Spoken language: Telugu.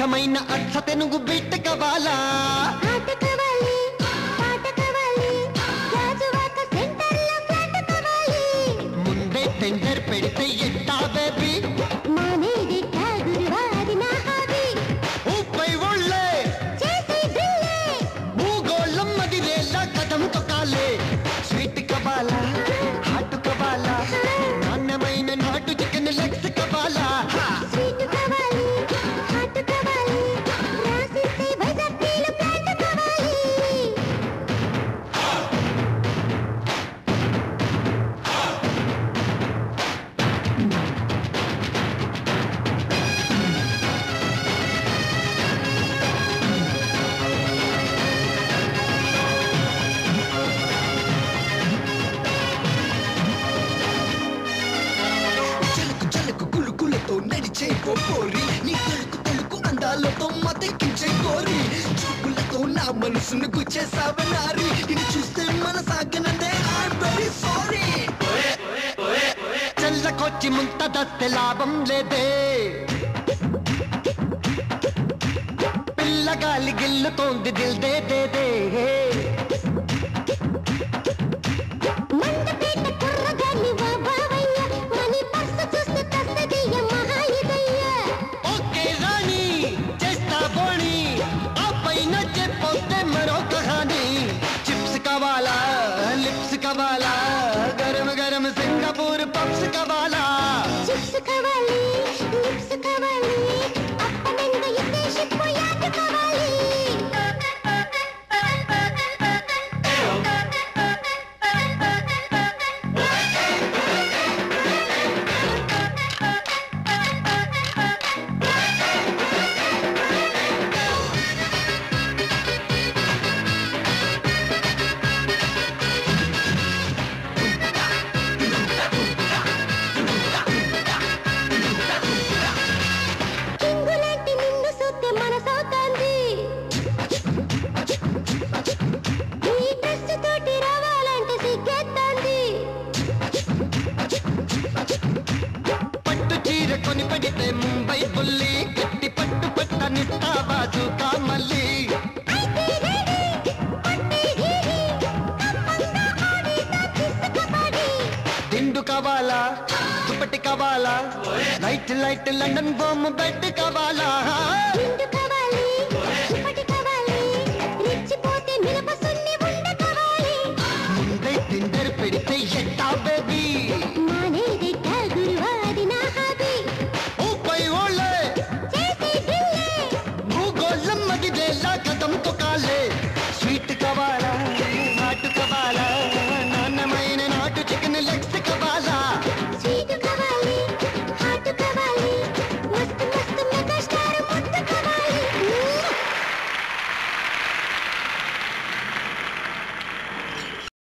అచ్చమైన అచ్చ తెనుగు బిట్ట కవాలా ముందే టెండర్ పెడితే ఎట్టా బేబీ ఊపై ఒళ్ళే భూగోళం మదిరేలా కథం తొక్కాలే స్వీట్ కవాలా హాట్ కవాలా నాణ్యమైన నాటు చికెన్ లెగ్స్ కవాలా నడిచే పోరి నీ తలుకు తలుకు అందాలతో మతెక్కించే కోరి చూపులతో నా మనసును గుచ్చేసావనారి ఇది చూస్తే మనసాగనదే ఐఎమ్ వెరీ సారీ చల్లకొచ్చి ముంత దస్తే లాభం లేదే పిల్లగాలి గిల్లుతోంది దిల్ దే దే దే कवाला गरम गरम सिंगापुर पप्स कवाला चिप्स कवाली लिप्स कवाली अपनंद ये शिप याद कवाली కొని పడితే ముంబై బుల్లి గట్టి పట్టు పట్ట నిట్టా బాజు కామల్లి దిండు కావాలా దుప్పటి కావాలా లైట్ లైట్ లండన్ బొమ్మ బెడ్ కావాలా ముందే టిండర్ పెడితే ఎట్టా బేబీ స్వీట్